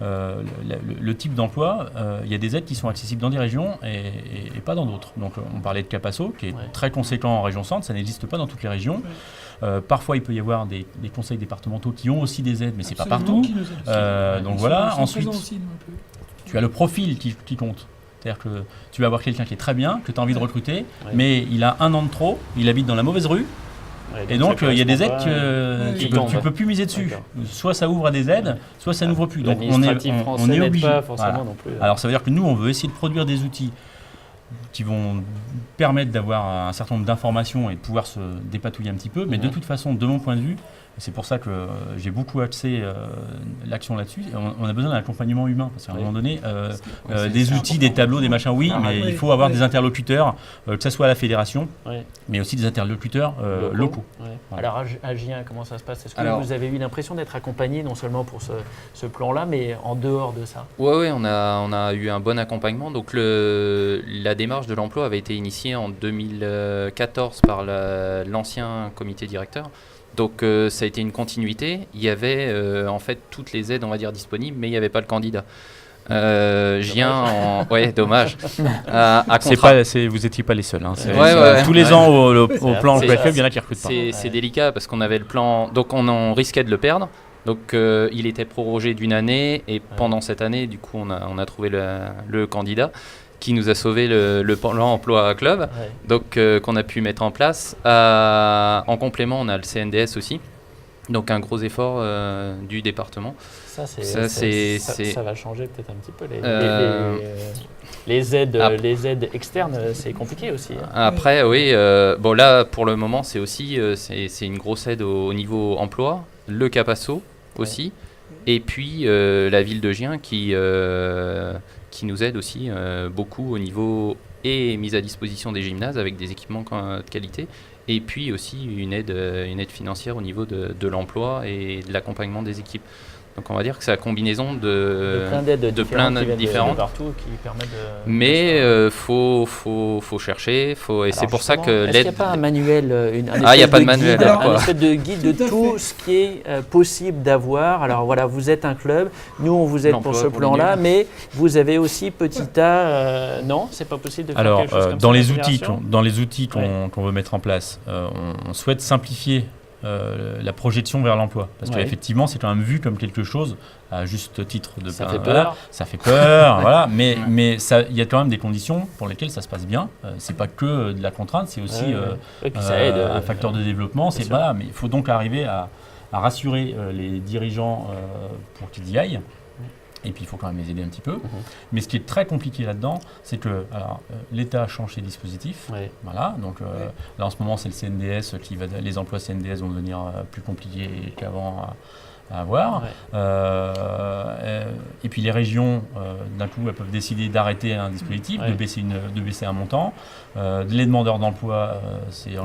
le type d'emploi, il y a des aides qui sont accessibles dans des régions et pas dans d'autres. Donc on parlait de Capasso, qui est très conséquent en région centre, ça n'existe pas dans toutes les régions. Parfois il peut y avoir des conseils départementaux qui ont aussi des aides, mais c'est pas partout. Donc voilà, ensuite tu as le profil qui compte. C'est-à-dire que tu vas avoir quelqu'un qui est très bien, que tu as envie de recruter, mais il a 1 an de trop, il habite dans la mauvaise rue, Ouais, Et donc, ça il y a des aides correspond pas, que qui tu tombent. peux plus miser dessus. D'accord. Soit ça ouvre à des aides, soit ça n'ouvre plus. Donc, L'administratif français n'aide obligé. pas forcément Voilà. non plus. Alors, ça veut dire que nous, on veut essayer de produire des outils qui vont permettre d'avoir un certain nombre d'informations et de pouvoir se dépatouiller un petit peu. Mais de toute façon, de mon point de vue, c'est pour ça que j'ai beaucoup axé l'action là-dessus. On a besoin d'un accompagnement humain. Parce qu'à un moment donné, des outils, des tableaux, des machins, oui, mais il faut avoir des interlocuteurs, que ce soit à la fédération, mais aussi des interlocuteurs locaux. Ouais. Voilà. Alors, à Gien, comment ça se passe? Est-ce que Alors- vous avez eu l'impression d'être accompagné non seulement pour ce plan-là, mais en dehors de ça? Ouais, on a eu un bon accompagnement. Donc la démarche de l'emploi avait été initiée en 2014 par l'ancien comité directeur. Donc ça a été une continuité. Il y avait en fait toutes les aides, on va dire, disponibles, mais il n'y avait pas le candidat. Gien, ouais, dommage. Vous n'étiez pas les seuls. Hein. Ouais. Tous les ans au plan C'est- emploi club, il y en a qui recrutent pas. C'est délicat parce qu'on avait le plan, donc on risquait de le perdre. Donc il était prorogé d'une année et pendant cette année, du coup, on a trouvé le candidat qui nous a sauvé le plan emploi club, Ouais. donc qu'on a pu mettre en place. En complément, on a le CNDS aussi, donc un gros effort du département. Ça va changer peut-être un petit peu. Les aides externes, c'est compliqué aussi. Hein. Après, oui, bon là, pour le moment, c'est aussi c'est une grosse aide au niveau emploi, le Capasso aussi, et puis la ville de Gien qui nous aide aussi beaucoup au niveau et mise à disposition des gymnases avec des équipements de qualité, et puis aussi une aide financière au niveau de l'emploi et de l'accompagnement des équipes. Donc on va dire que c'est la combinaison de plein d'aides différentes. De partout qui permettent de... Mais faut chercher, et c'est pour ça que Est-ce qu'il n'y a l'aide... pas un manuel, il n'y a pas de manuel. guide, Alors, un espèce de guide de Tout à tout ce qui est possible d'avoir. Alors voilà, vous êtes un club, nous on vous aide pour L'emploi ce pour les plan-là, mais vous avez aussi petit a... non, c'est pas possible de faire Alors, quelque chose comme dans ça. les outils qu'on veut mettre en place, on souhaite simplifier la projection vers l'emploi. Parce qu'effectivement, c'est quand même vu comme quelque chose, à juste titre de... Ça fait peur. Voilà, ça fait peur, voilà, mais il y a quand même des conditions pour lesquelles ça se passe bien. C'est pas que de la contrainte, c'est aussi Et puis ça aide. un facteur de développement. bien sûr. Voilà, mais il faut donc arriver à rassurer les dirigeants pour qu'ils y aillent. Et puis il faut quand même les aider un petit peu. Mais ce qui est très compliqué là-dedans, c'est que l'État change ses dispositifs. Ouais. Voilà, donc là en ce moment c'est le CNDS les emplois CNDS vont devenir plus compliqués qu'avant à avoir. Et puis les régions, d'un coup, elles peuvent décider d'arrêter un dispositif, de baisser un montant. Les demandeurs d'emploi, c'est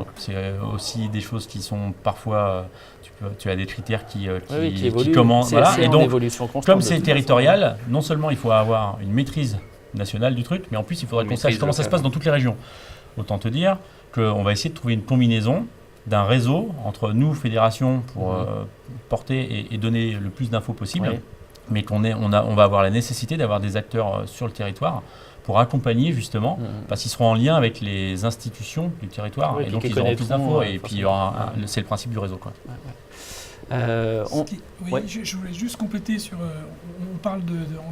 aussi des choses qui sont parfois... tu as des critères qui évoluent. commencent. Voilà. C'est Et en donc, évolution constante, comme de c'est toute territorial, non seulement il faut avoir une maîtrise nationale du truc, mais en plus il faudrait qu'on sache comment ça se passe dans toutes les régions. Autant te dire qu'on va essayer de trouver une combinaison d'un réseau entre nous, fédération, pour porter et donner le plus d'infos possible, mais on va avoir la nécessité d'avoir des acteurs sur le territoire pour accompagner justement, parce qu'ils seront en lien avec les institutions du territoire, et donc ils auront plus d'infos, et puis c'est le principe du réseau. Quoi. Je voulais juste compléter sur... on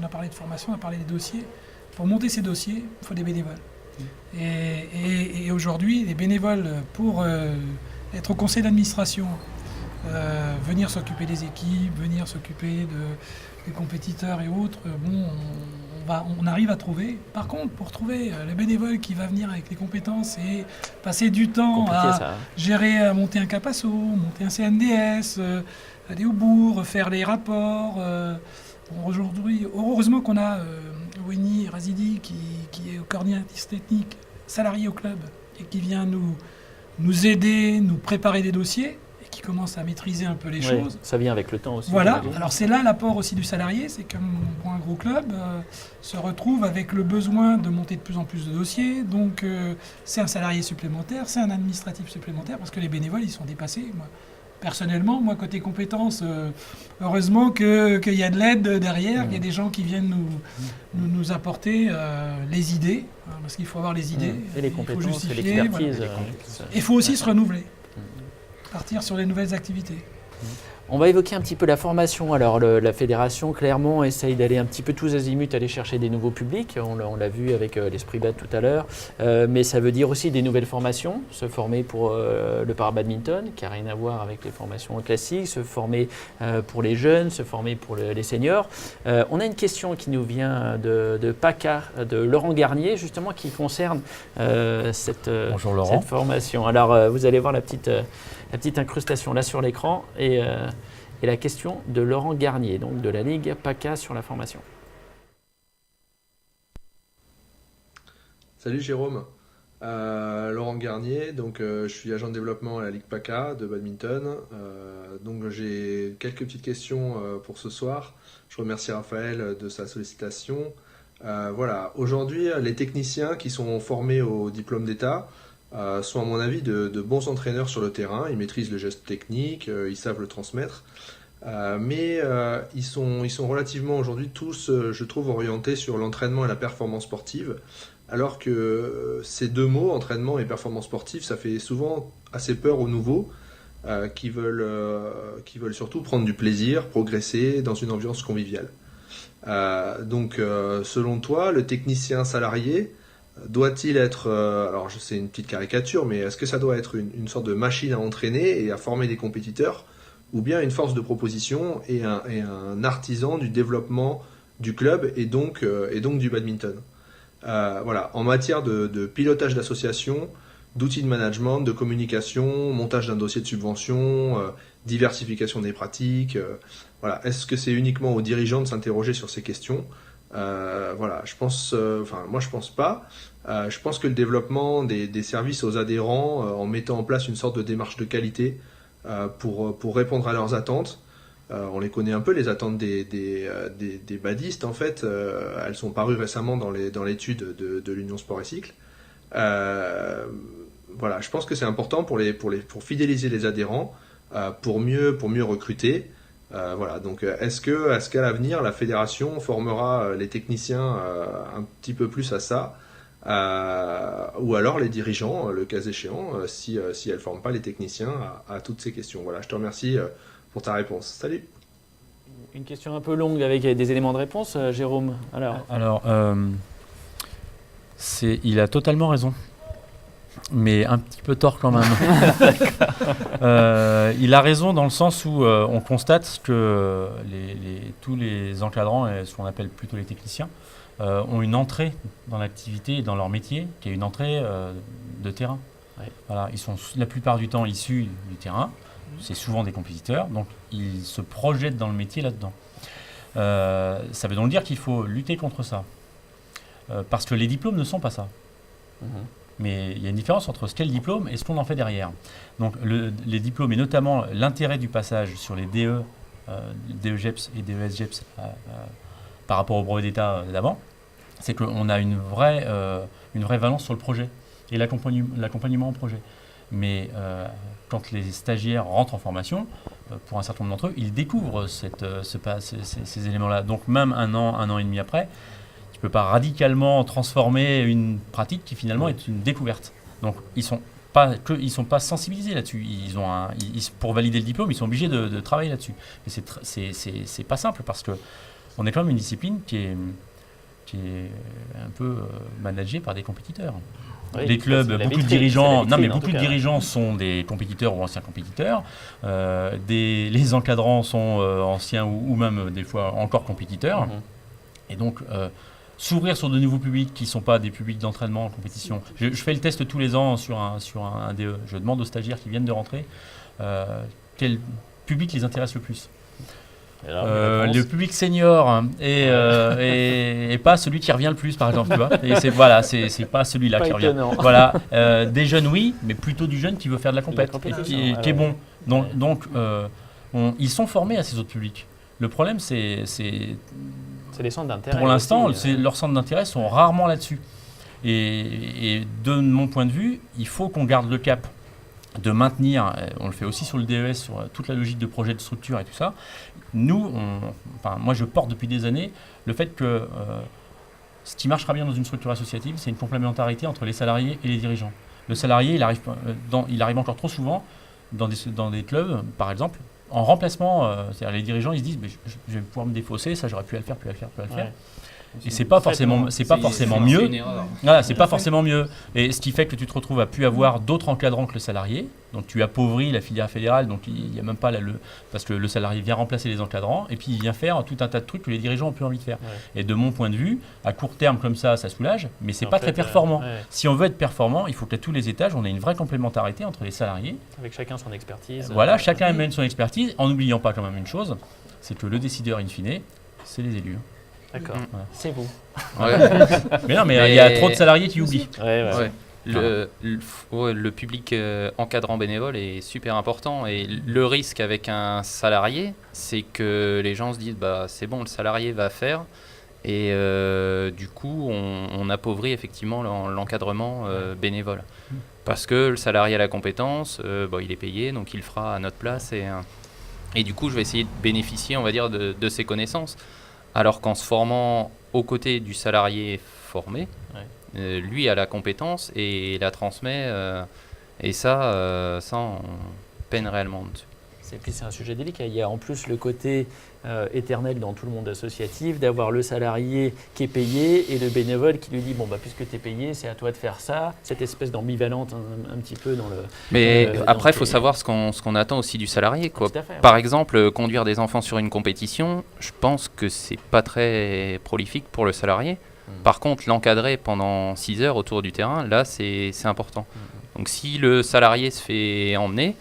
a parlé de formation, on a parlé des dossiers. Pour monter ces dossiers, il faut des bénévoles. Et aujourd'hui, les bénévoles, pour être au conseil d'administration, venir s'occuper des équipes, venir s'occuper des compétiteurs et autres, on arrive à trouver. Par contre, pour trouver le bénévole qui va venir avec les compétences et passer du temps gérer, à monter un Capasso, monter un CNDS, aller au bourg, faire les rapports. Aujourd'hui, heureusement qu'on a Winnie Razidi qui est coordinatrice technique, salarié au club, et qui vient nous aider, nous préparer des dossiers, et qui commence à maîtriser un peu les choses. Ça vient avec le temps aussi. Voilà, alors c'est là l'apport aussi du salarié, c'est comme pour un gros club, se retrouve avec le besoin de monter de plus en plus de dossiers, donc c'est un salarié supplémentaire, c'est un administratif supplémentaire, parce que les bénévoles, ils sont dépassés. Personnellement, moi, côté compétences, heureusement qu'il y a de l'aide derrière, qu'il y a des gens qui viennent nous apporter les idées, parce qu'il faut avoir les idées. Et les compétences, et l'expertise. Il faut aussi se renouveler, partir sur les nouvelles activités. On va évoquer un petit peu la formation. Alors la fédération clairement essaye d'aller un petit peu tous azimuts, aller chercher des nouveaux publics. On l'a vu avec l'Esprit Bad tout à l'heure. Mais ça veut dire aussi des nouvelles formations. Se former pour le para-badminton, qui n'a rien à voir avec les formations classiques. Se former pour les jeunes, se former pour les seniors. On a une question qui nous vient de PACA, de Laurent Garnier, justement, qui concerne cette formation. Alors vous allez voir la petite incrustation là sur l'écran et la question de Laurent Garnier, donc de la Ligue PACA sur la formation. Salut Jérôme, Laurent Garnier, donc je suis agent de développement à la Ligue PACA de badminton. Donc j'ai quelques petites questions pour ce soir. Je remercie Raphaël de sa sollicitation. Voilà, aujourd'hui les techniciens qui sont formés au diplôme d'État sont à mon avis de bons entraîneurs sur le terrain. Ils maîtrisent le geste technique, ils savent le transmettre, mais ils sont relativement aujourd'hui tous, je trouve, orientés sur l'entraînement et la performance sportive, alors que ces deux mots, entraînement et performance sportive, ça fait souvent assez peur aux nouveaux qui veulent surtout prendre du plaisir, progresser dans une ambiance conviviale. Donc selon toi, le technicien salarié doit-il être, alors c'est une petite caricature, mais est-ce que ça doit être une sorte de machine à entraîner et à former des compétiteurs, ou bien une force de proposition et un artisan du développement du club et donc du badminton? Voilà, en matière de pilotage d'association, d'outils de management, de communication, montage d'un dossier de subvention, diversification des pratiques, voilà, est-ce que c'est uniquement aux dirigeants de s'interroger sur ces questions? Voilà, moi je pense pas. Je pense que le développement des services aux adhérents, en mettant en place une sorte de démarche de qualité pour répondre à leurs attentes. On les connaît un peu, les attentes des badistes en fait. Elles sont parues récemment dans l'étude de l'Union Sport et Cycle. Voilà, je pense que c'est important pour fidéliser les adhérents, pour mieux recruter. Voilà, donc est-ce qu'à l'avenir la fédération formera les techniciens un petit peu plus à ça, ou alors les dirigeants, le cas échéant, si elles ne forment pas les techniciens à toutes ces questions. Voilà, je te remercie pour ta réponse. Salut. Une question un peu longue avec des éléments de réponse, Jérôme. Alors il a totalement raison, mais un petit peu tort quand même. Il a raison dans le sens où on constate que tous les encadrants, et ce qu'on appelle plutôt les techniciens, ont une entrée dans l'activité et dans leur métier, qui est une entrée de terrain. Ouais. Voilà, ils sont la plupart du temps issus du terrain, c'est souvent des compétiteurs, donc ils se projettent dans le métier là-dedans. Ça veut donc dire qu'il faut lutter contre ça, parce que les diplômes ne sont pas ça. Mais il y a une différence entre ce qu'est le diplôme et ce qu'on en fait derrière. Donc les diplômes, et notamment l'intérêt du passage sur les DE, DE-GEPS et DES-GEPS par rapport au brevet d'État d'avant, c'est qu'on a une vraie valence sur le projet et l'accompagnement au projet. Mais quand les stagiaires rentrent en formation, pour un certain nombre d'entre eux, ils découvrent ces éléments-là. Donc même un an et demi après, tu ne peux pas radicalement transformer une pratique qui finalement est une découverte. Donc ils sont pas sensibilisés là-dessus. Pour valider le diplôme, ils sont obligés de travailler là-dessus. Mais c'est pas simple parce que on est quand même une discipline qui est un peu managée par des compétiteurs. Oui, les clubs, beaucoup de dirigeants sont des compétiteurs ou anciens compétiteurs. Les encadrants sont anciens ou même des fois encore compétiteurs. Et donc s'ouvrir sur de nouveaux publics qui ne sont pas des publics d'entraînement en compétition. Je fais le test tous les ans sur un DE. Je demande aux stagiaires qui viennent de rentrer quel public les intéresse le plus. Le public senior et pas celui qui revient le plus, par exemple, tu vois. Et c'est pas celui-là qui revient. Voilà, des jeunes oui, mais plutôt du jeune qui veut faire de la compète et qui est bon. Donc ils sont formés à ces autres publics. Le problème c'est les centres d'intérêt. Pour l'instant, leurs centres d'intérêt sont rarement là-dessus. Et de mon point de vue, il faut qu'on garde le cap de maintenir, on le fait aussi sur le DES, sur toute la logique de projet de structure et tout ça. Nous, moi je porte depuis des années le fait que ce qui marchera bien dans une structure associative, c'est une complémentarité entre les salariés et les dirigeants. Le salarié, il arrive encore trop souvent dans des clubs, par exemple, en remplacement, c'est-à-dire les dirigeants ils se disent je vais pouvoir me défausser, ça j'aurais pu le faire. Et c'est pas forcément mieux. Voilà, c'est pas forcément mieux. Et ce qui fait que tu te retrouves à plus avoir d'autres encadrants que le salarié. Donc tu appauvris la filière fédérale. Donc il n'y a même pas parce que le salarié vient remplacer les encadrants et puis il vient faire tout un tas de trucs que les dirigeants ont plus envie de faire. Et de mon point de vue, à court terme comme ça soulage, mais c'est pas très performant. Si on veut être performant, il faut qu'à tous les étages, on ait une vraie complémentarité entre les salariés. Avec chacun son expertise. Voilà, chacun amène son expertise, en n'oubliant pas quand même une chose, c'est que le décideur in fine, c'est les élus. D'accord, c'est vous. Mais non, mais il y a trop de salariés qui oublient. Le public encadrant bénévole est super important et le risque avec un salarié, c'est que les gens se disent c'est bon, le salarié va faire et du coup on appauvrit effectivement l'encadrement bénévole parce que le salarié a la compétence, il est payé donc il le fera à notre place et du coup je vais essayer de bénéficier on va dire de ses connaissances. Alors qu'en se formant aux côtés du salarié formé, lui a la compétence et la transmet, et ça on peine réellement dessus. C'est un sujet délicat. Il y a en plus le côté éternel dans tout le monde associatif, d'avoir le salarié qui est payé et le bénévole qui lui dit puisque tu es payé, c'est à toi de faire ça. Cette espèce d'ambivalente un petit peu dans le... Mais après, il faut savoir ce qu'on attend aussi du salarié, quoi. Par exemple, conduire des enfants sur une compétition, je pense que c'est pas très prolifique pour le salarié. Par contre, l'encadrer pendant 6 heures autour du terrain, là, c'est important. Donc si le salarié se fait emmener,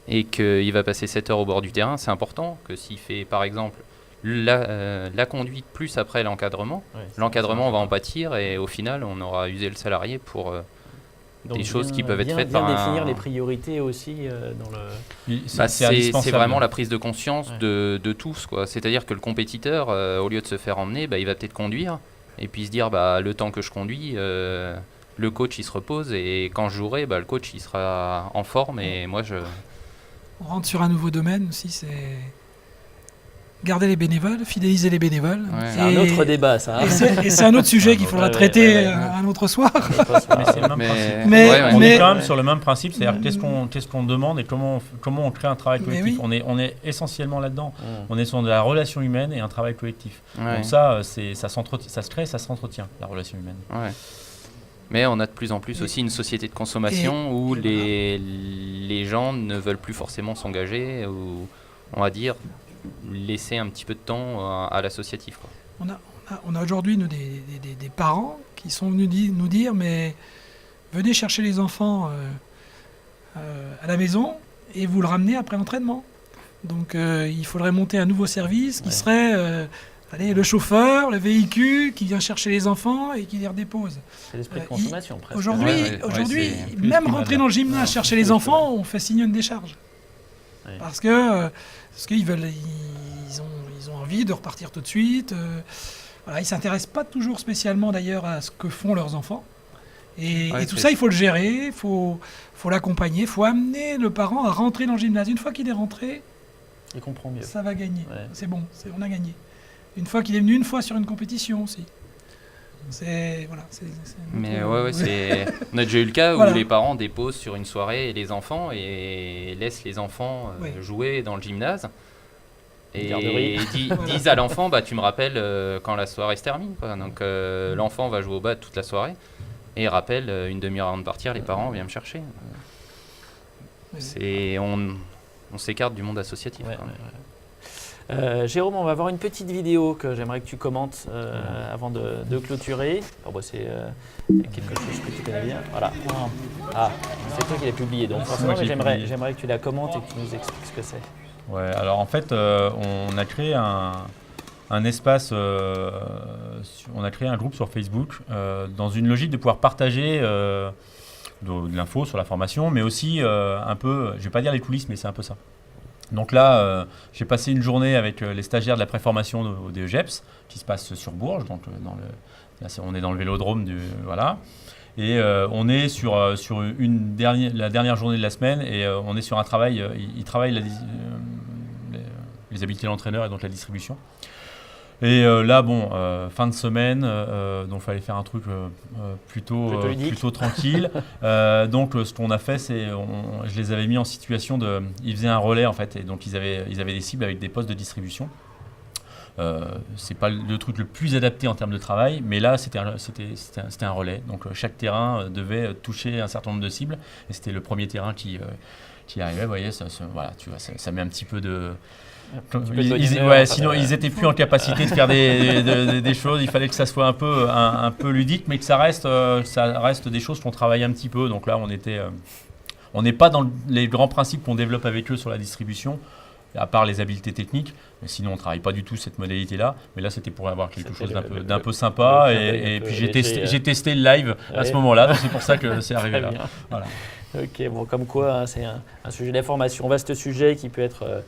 et qu'il va passer 7 heures au bord du terrain, c'est important que s'il fait par exemple la conduite plus après l'encadrement, l'encadrement va en pâtir et au final on aura usé le salarié pour des choses qui peuvent être faites par définir les priorités aussi dans le... C'est vraiment la prise de conscience de tous, quoi. C'est-à-dire que le compétiteur, au lieu de se faire emmener, il va peut-être conduire et puis se dire le temps que je conduis, le coach il se repose et quand je jouerai, le coach il sera en forme et moi je... On rentre sur un nouveau domaine aussi, c'est garder les bénévoles, fidéliser les bénévoles. C'est un autre débat, ça. Et c'est un autre sujet qu'il faudra traiter un autre soir. Mais c'est le même principe. On est quand même sur le même principe, c'est-à-dire qu'est-ce qu'on demande et comment on crée un travail collectif. On est essentiellement là-dedans. On est sur de la relation humaine et un travail collectif. Donc ça se crée, ça s'entretient, la relation humaine. Mais on a de plus en plus aussi une société de consommation où les gens ne veulent plus forcément s'engager ou, on va dire, laisser un petit peu de temps à l'associatif. On a aujourd'hui des parents qui sont venus nous dire mais venez chercher les enfants à la maison et vous le ramenez après l'entraînement. Donc il faudrait monter un nouveau service qui serait... le chauffeur, le véhicule qui vient chercher les enfants et qui les redépose. C'est l'esprit de consommation, presque. Aujourd'hui, même rentrer dans le gymnase, chercher les enfants, on fait signer une décharge. Parce qu'ils veulent, ils ont envie de repartir tout de suite. Ils ne s'intéressent pas toujours spécialement d'ailleurs à ce que font leurs enfants. Et tout ça, il faut le gérer, il faut l'accompagner, il faut amener le parent à rentrer dans le gymnase. Une fois qu'il est rentré, il comprend mieux. Ça va gagner. C'est bon, on a gagné. Une fois qu'il est venu une fois sur une compétition aussi. Mais on a déjà eu le cas où les parents déposent sur une soirée les enfants et laissent les enfants jouer dans le gymnase et disent à l'enfant tu me rappelles quand la soirée se termine, quoi. Donc l'enfant va jouer au bas toute la soirée et il rappelle une demi-heure avant de partir, les parents viennent me chercher. On s'écarte du monde associatif. Jérôme, on va voir une petite vidéo que j'aimerais que tu commentes avant de clôturer. C'est quelque chose que tu connais bien. Voilà. C'est toi qui l'as publié, donc forcément j'aimerais que tu la commentes et que tu nous expliques ce que c'est. Ouais, alors en fait, on a créé un espace, on a créé un groupe sur Facebook dans une logique de pouvoir partager de l'info sur la formation, mais aussi un peu, je ne vais pas dire les coulisses, mais c'est un peu ça. Donc là, j'ai passé une journée avec les stagiaires de la préformation au DEGEPS, qui se passe sur Bourges, donc là, on est dans le vélodrome voilà. Et on est sur la dernière journée de la semaine et on est sur un travail, ils travaillent les habiletés de l'entraîneur et donc la distribution. Et là, bon, fin de semaine, donc il fallait faire un truc plutôt tranquille. Donc ce qu'on a fait, c'est je les avais mis en situation de... Ils faisaient un relais en fait, et donc ils avaient des cibles avec des postes de distribution. C'est pas le truc le plus adapté en termes de travail, mais là c'était un relais. Donc chaque terrain devait toucher un certain nombre de cibles, et c'était le premier terrain qui arrivait. Vous voyez, voilà, tu vois, ça met un petit peu de... Sinon ils étaient plus en capacité de faire des choses. Il fallait que ça soit un peu ludique, mais que ça reste des choses qu'on travaille un petit peu. Donc là on n'est pas dans les grands principes qu'on développe avec eux sur la distribution, à part les habiletés techniques, mais sinon on ne travaille pas du tout cette modalité-là. Mais là c'était pour avoir quelque chose d'un peu sympa, et puis j'ai testé le live à ce moment-là, donc c'est pour ça que c'est arrivé là. Voilà. Ok, bon, comme quoi hein, c'est un sujet d'information, vaste sujet qui peut être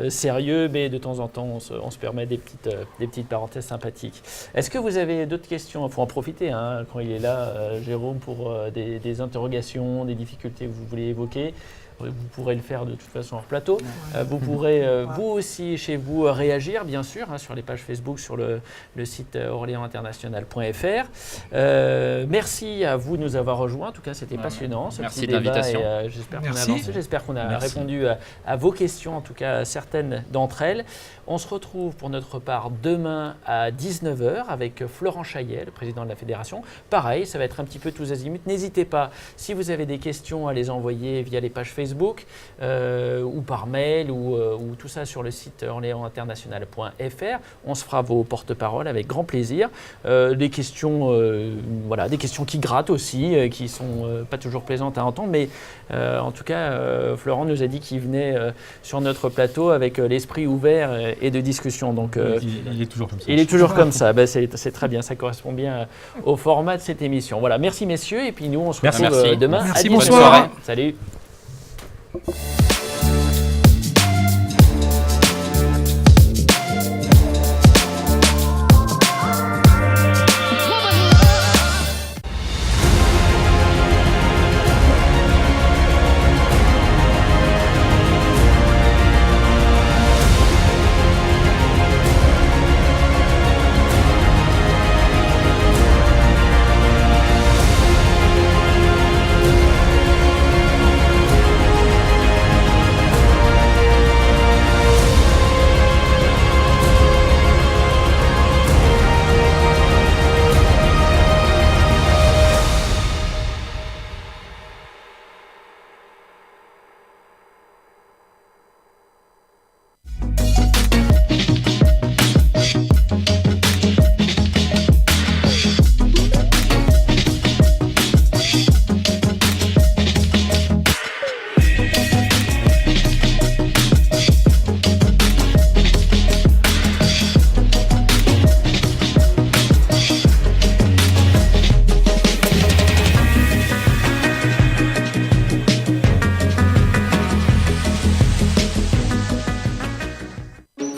sérieux, mais de temps en temps on se permet des petites parenthèses sympathiques. Est-ce que vous avez d'autres questions? Il faut en profiter hein, quand il est là, Jérôme, pour des interrogations, des difficultés que vous voulez évoquer. Vous pourrez le faire de toute façon hors plateau. Vous pourrez vous aussi chez vous réagir bien sûr hein, sur les pages Facebook, sur le site orléansinternational.fr. Merci à vous de nous avoir rejoints. En tout cas, c'était passionnant. Merci de l'invitation. J'espère qu'on a avancé, j'espère qu'on a répondu à vos questions, en tout cas à certaines d'entre elles. On se retrouve pour notre part demain à 19h avec Florent Chaillet, le président de la fédération. Pareil, ça va être un petit peu tous azimuts. N'hésitez pas, si vous avez des questions, à les envoyer via les pages Facebook ou par mail ou tout ça sur le site orléansinternational.fr. On se fera vos porte-paroles avec grand plaisir. Des questions qui grattent aussi, qui ne sont pas toujours plaisantes à entendre, mais en tout cas, Florent nous a dit qu'il venait sur notre plateau avec l'esprit ouvert et de discussion. Donc, il est toujours comme ça. Il est toujours comme ça. Ben, c'est très bien, ça correspond bien au format de cette émission. Voilà, merci messieurs, et puis nous on se retrouve demain à 10h. Bonsoir. Salut.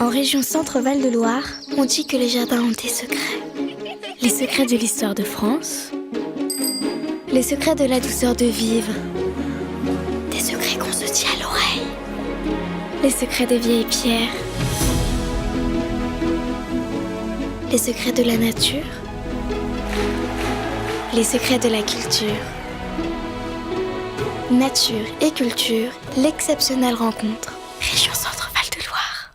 En région Centre-Val de Loire, on dit que les jardins ont des secrets. Les secrets de l'histoire de France, les secrets de la douceur de vivre, des secrets qu'on se dit à l'oreille, les secrets des vieilles pierres, les secrets de la nature, les secrets de la culture. Nature et culture, l'exceptionnelle rencontre. Région Centre-Val de Loire.